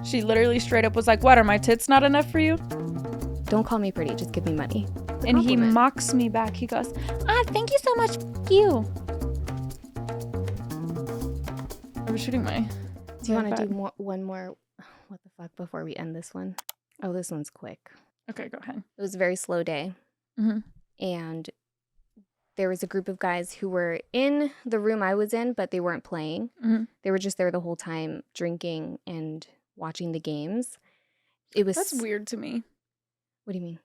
She literally straight up was like, what, are my tits not enough for you? Don't call me pretty, just give me money. And he mocks me back. He goes, thank you so much. F you. I was shooting my... Do you want to do one more? What the fuck before we end this one? Oh, this one's quick. Okay, go ahead. It was a very slow day. Mm-hmm. And there was a group of guys who were in the room I was in, but they weren't playing. Mm-hmm. They were just there the whole time drinking and watching the games. That's weird to me. What do you mean?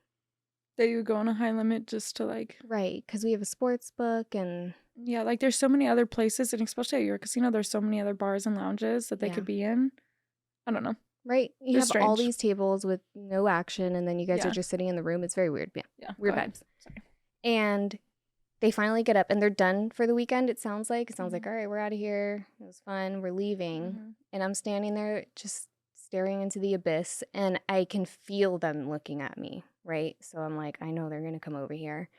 That you would go on a high limit just to like... Right, because we have a sports book and... Yeah, like there's so many other places, and especially at your casino, there's so many other bars and lounges that they could be in. I don't know. Right. You have strange. all these tables with no action, and then you guys are just sitting in the room. It's very weird. Yeah. Weird vibes. Sorry. And they finally get up, and they're done for the weekend, it sounds like. It sounds like, all right, we're out of here. It was fun. We're leaving. Mm-hmm. And I'm standing there just staring into the abyss, and I can feel them looking at me, right? So I'm like, I know they're going to come over here.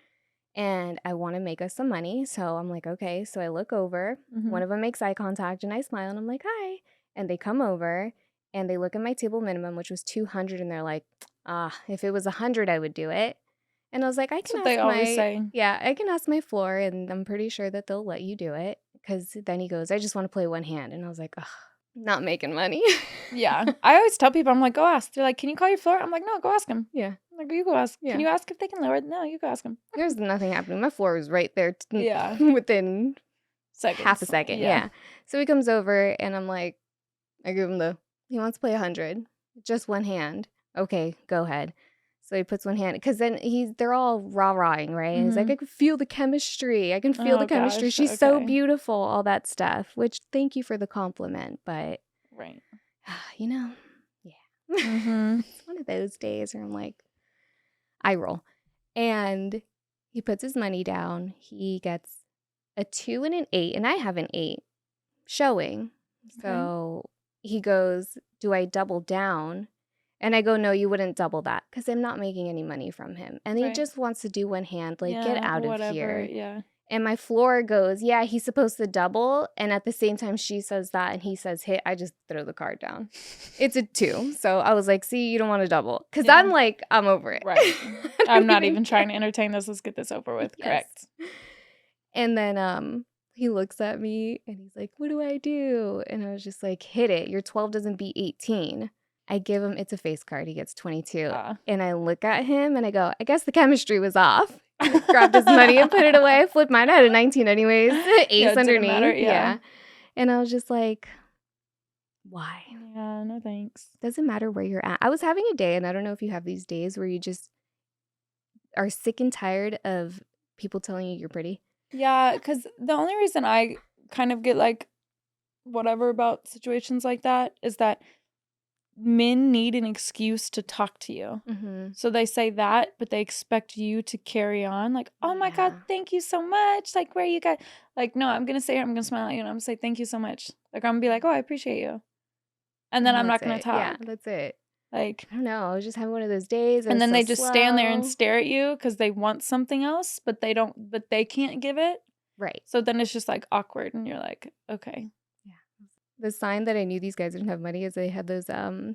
And I want to make us some money. So I'm like, okay. So I look over. Mm-hmm. One of them makes eye contact, and I smile, and I'm like, hi. And they come over. And they look at my table minimum, which was 200, and they're like, if it was 100, I would do it. And I was like, I can ask they always say. Yeah, I can ask my floor, and I'm pretty sure that they'll let you do it. Because then he goes, I just want to play one hand. And I was like, not making money. Yeah. I always tell people, I'm like, go ask. They're like, can you call your floor? I'm like, no, go ask him. Yeah. I'm like, you go ask. Yeah. Can you ask if they can lower it? No, you go ask him. There's nothing happening. My floor was right there yeah. within seconds. Half a second. Yeah. So he comes over, and I'm like, I give him he wants to play 100, just one hand. Okay, go ahead. So he puts one hand, because then they're all rah-rahing, right? And he's like, I can feel the chemistry. I can feel the chemistry. Gosh, She's so beautiful, all that stuff, which thank you for the compliment. But, right. yeah. Mm-hmm. It's one of those days where I'm like, I roll. And he puts his money down. He gets a 2 and an 8, and I have an 8 showing. Okay. So he goes, do I double down? And I go, no, you wouldn't double that, because I'm not making any money from him. And he just wants to do one hand, like, get out of here. Yeah. And my floor goes, yeah, he's supposed to double. And at the same time she says that and he says hit, I just throw the card down. It's a 2. So I was like, see, you don't want to double. Because I'm like, I'm over it. Right. I'm not even trying to entertain this. Let's get this over with. Yes. Correct. And then he looks at me and he's like, what do I do? And I was just like, hit it. Your 12 doesn't beat 18. I give him, it's a face card. He gets 22. And I look at him and I go, I guess the chemistry was off. Grabbed his money and put it away. I flipped mine. I had a 19 anyways. Ace underneath. Matter, yeah. And I was just like, why? Yeah, no thanks. Doesn't matter where you're at. I was having a day, and I don't know if you have these days where you just are sick and tired of people telling you you're pretty. Yeah, because the only reason I kind of get like whatever about situations like that is that men need an excuse to talk to you. Mm-hmm. So they say that, but they expect you to carry on. Like, oh my God, thank you so much. Like, where you got? Like, no, I'm going to say it. I'm going to smile at you and I'm going to say thank you so much. Like, I'm going to be like, oh, I appreciate you. And then I'm not going to talk. Yeah, that's it. Like, I don't know. I was just having one of those days. And then they just stand there and stare at you because they want something else, but they can't give it. Right. So then it's just like awkward and you're like, okay. The sign that I knew these guys didn't have money is they had those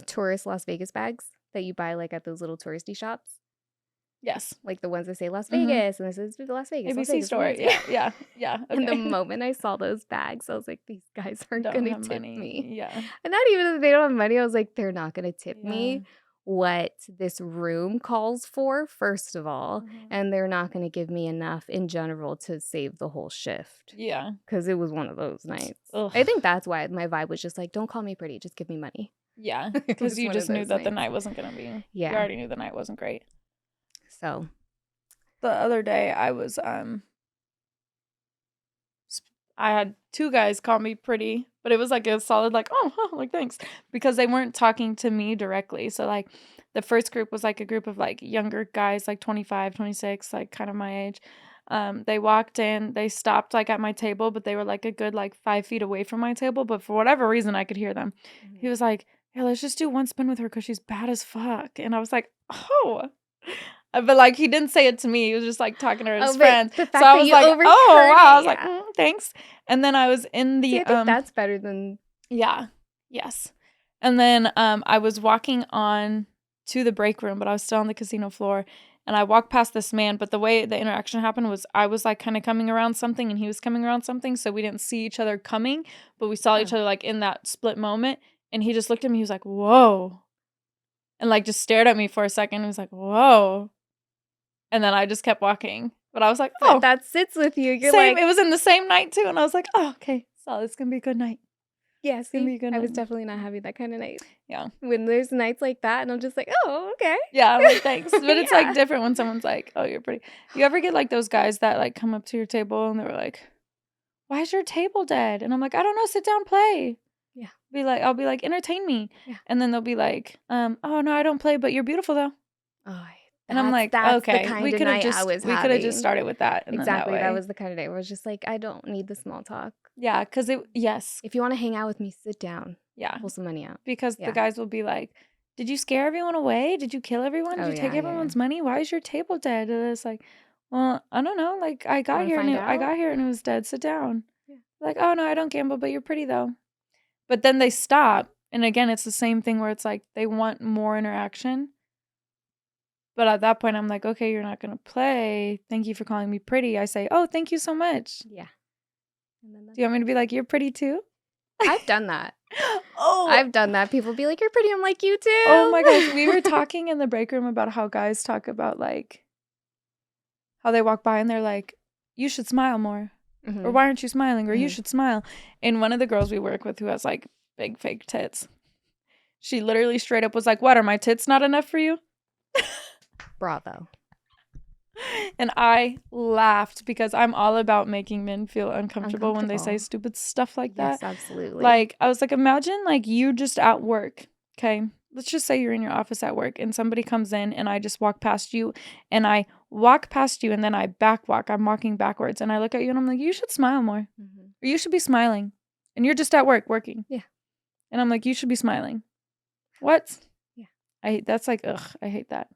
tourist Las Vegas bags that you buy like at those little touristy shops. Yes. Like the ones that say Las Vegas and this is the Las Vegas. ABC store. Yeah. Okay. And the moment I saw those bags, I was like, these guys aren't going to tip me. Yeah. And not even that they don't have money. I was like, they're not going to tip me what this room calls for, first of all. Mm-hmm. And they're not going to give me enough in general to save the whole shift. Yeah. Because it was one of those nights. Ugh. I think that's why my vibe was just like, don't call me pretty. Just give me money. Yeah. Because you just knew that the night wasn't going to be. Yeah. You already knew the night wasn't great. So. The other day I was, I had 2 guys call me pretty, but it was like a solid like, oh, like thanks, because they weren't talking to me directly. So like the first group was like a group of like younger guys, like 25, 26, like kind of my age. They walked in, they stopped like at my table, but they were like a good like 5 feet away from my table. But for whatever reason, I could hear them. Mm-hmm. He was like, "Hey, let's just do one spin with her because she's bad as fuck." And I was like, "Oh." But like he didn't say it to me. He was just like talking to her friends. So I was like, "Oh wow!" I was like, "Thanks." And then I was in the. See, I think that's better than. Yeah. Yes. And then I was walking on to the break room, but I was still on the casino floor. And I walked past this man, but the way the interaction happened was I was like kind of coming around something and he was coming around something. So we didn't see each other coming, but we saw each other like in that split moment. And he just looked at me. He was like, whoa. And like just stared at me for a second. He was like, whoa. And then I just kept walking. But I was like, oh. But that sits with you. You're same. like, It was in the same night too. And I was like, oh, okay. So it's going to be a good night. yeah, It's going to be a good night. I was definitely not having that kind of night. Yeah. When there's nights like that and I'm just like, oh, okay. Yeah, I'm like, thanks. But it's like different when someone's like, oh, you're pretty. You ever get like those guys that like come up to your table and they were like, why is your table dead? And I'm like, I don't know, sit down, play. Yeah. I'll be like, entertain me. Yeah. And then they'll be like, oh no, I don't play, but you're beautiful though. Oh, and I'm like, that's okay, the kind we of could have night just I was we could have just started with that. And exactly. Then that was the kind of day where I was just like, I don't need the small talk. Yeah, because yes. If you want to hang out with me, sit down. Yeah. Pull some money out. Because the guys will be like, did you scare everyone away? Did you kill everyone? Did you take everyone's money? Why is your table dead? And it's like, well, I don't know. Like I got here and it was dead. Sit down. Yeah. Like, oh no, I don't gamble, but you're pretty though. But then they stop. And again, it's the same thing where it's like they want more interaction. But at that point, I'm like, okay, you're not going to play. Thank you for calling me pretty. I say, oh, thank you so much. Yeah. And then do you want me to be like, you're pretty too? I've done that. I've done that. People be like, you're pretty. I'm like, you too. Oh my gosh. We were talking in the break room about how guys talk about like how they walk by and they're like, you should smile more. Mm-hmm. Or why aren't you smiling? Or you should smile. And one of the girls we work with who has like big fake tits, she literally straight up was like, what, are my tits not enough for you? Bravo. And I laughed because I'm all about making men feel uncomfortable when they say stupid stuff like that. Yes, absolutely. Like, I was like, imagine like you just at work, okay? Let's just say you're in your office at work and somebody comes in and I just walk past you and I walk past you and then I back walk. I'm walking backwards and I look at you and I'm like, you should smile more. Mm-hmm. Or you should be smiling. And you're just at work working. Yeah. And I'm like, you should be smiling. What? Yeah. That's like, ugh, I hate that.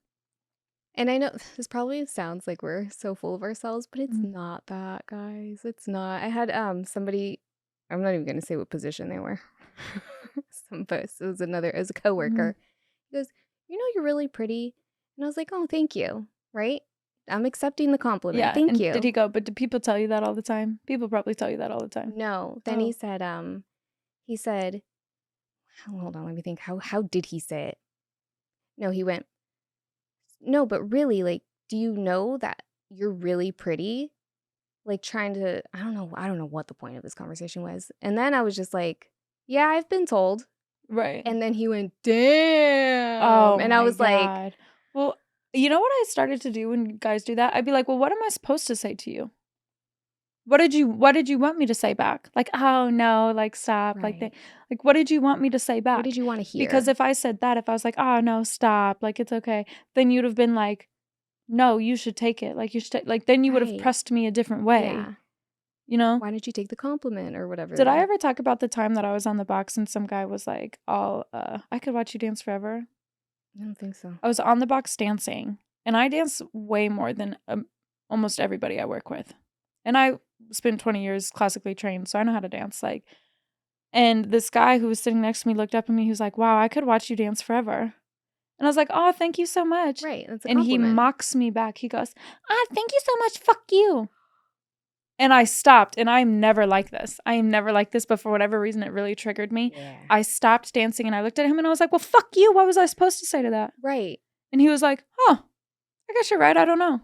And I know this probably sounds like we're so full of ourselves, but it's not that, guys. It's not. I had somebody, I'm not even going to say what position they were. But it was a coworker. Mm-hmm. He goes, you know, you're really pretty. And I was like, oh, thank you. Right? I'm accepting the compliment. Yeah, thank you. Did he go, but do people tell you that all the time? People probably tell you that all the time. No. Then he said, hold on, let me think. How did he say it? No, he went, no, but really, like, do you know that you're really pretty? Like trying to, I don't know what the point of this conversation was. And then I was just like, yeah, I've been told. Right. And then he went, damn. Oh, and I was like, well, you know what I started to do when guys do that? I'd be like, well, what am I supposed to say to you? What did you want me to say back? Like, oh no, like stop. Right. Like what did you want me to say back? What did you want to hear? Because if I said that, if I was like, oh no, stop, like it's okay, then you'd have been like, no, you should take it. Like you should like then you would have pressed me a different way. Yeah. You know? Why didn't you take the compliment or whatever? Did I ever talk about the time that I was on the box and some guy was like, I could watch you dance forever? I don't think so. I was on the box dancing and I dance way more than almost everybody I work with. And I spent 20 years classically trained, so I know how to dance. Like, and this guy who was sitting next to me looked up at me. He was like, wow, I could watch you dance forever. And I was like, oh, thank you so much. Right. That's a compliment. And he mocks me back. He goes, thank you so much. Fuck you. And I stopped, and I'm never like this. I am never like this, but for whatever reason, it really triggered me. Yeah. I stopped dancing, and I looked at him, and I was like, well, fuck you. What was I supposed to say to that? Right. And he was like, oh, I guess you're right. I don't know.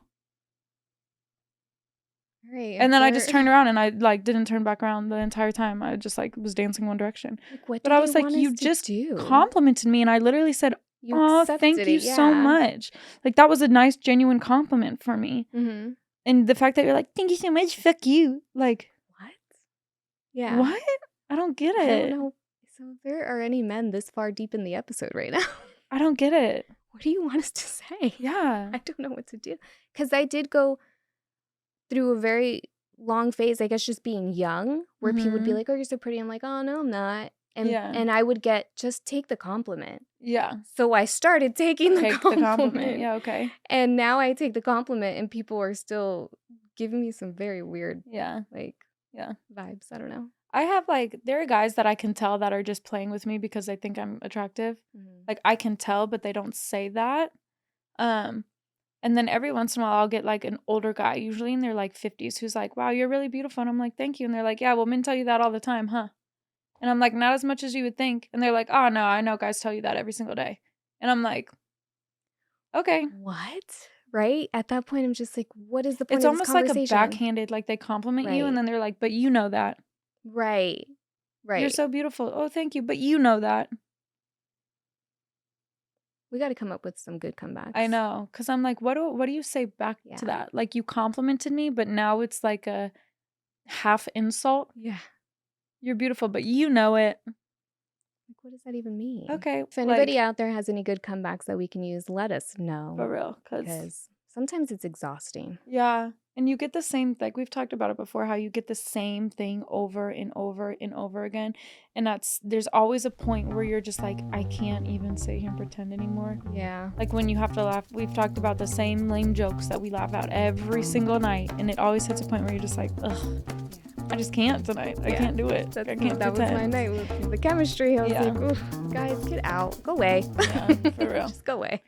Right. And then I just turned around and I like didn't turn back around the entire time. I just like was dancing one direction. Like, but I was like, you just complimented me, and I literally said, oh, thank you so much. Like that was a nice, genuine compliment for me. Mm-hmm. And the fact that you're like, thank you so much, fuck you. Like, what? Yeah. What? I don't get it. I don't know. So if there are any men this far deep in the episode right now, I don't get it. What do you want us to say? Yeah. I don't know what to do. Because I did go through a very long phase, I guess, just being young, where people would be like, oh, you're so pretty. I'm like, oh, no, I'm not. And I would get, just take the compliment. Yeah. So I started taking the compliment. Yeah, okay. And now I take the compliment and people are still giving me some very weird, vibes. I don't know. I have, like there are guys that I can tell that are just playing with me because they think I'm attractive. Mhm. Like, I can tell, but they don't say that. Um, and then every once in a while, I'll get, like, an older guy, usually in their, like, 50s, who's like, "Wow, you're really beautiful." And I'm like, "Thank you." And they're like, "Yeah, well, men tell you that all the time, huh?" And I'm like, "Not as much as you would think." And they're like, "Oh, no, I know guys tell you that every single day." And I'm like, "Okay." What? Right? At that point, I'm just like, what is the point It's of this almost like a conversation? backhanded, like, they compliment you, and Right. then they're like, "But you know that. Right. You're Right. so beautiful." "Oh, thank you, but you know that." We gotta come up with some good I comebacks. know, 'cause I'm like, what do you say back to Yeah. that? Like, you complimented me, but now it's like a half insult. Yeah. "You're beautiful, but you know it." Like, what does that even mean? Okay, If anybody like, out there has any good comebacks that we can use, let us know for real, 'cause because sometimes it's exhausting. yeah, and you get the same like, we've talked about it before, how you get the same thing over and over and over again, and there's always a point where you're just like, "I can't even sit here and pretend anymore." Yeah. Like, when you have to laugh we've talked about the same lame jokes that we laugh at every single night, and it always hits a point where you're just like, "Ugh, I just can't tonight. I Yeah. can't do it. I can't That was my pretend." night with the chemistry. I was Yeah. like, "Oof, guys, get out. Go away." Yeah, for real. Just go away.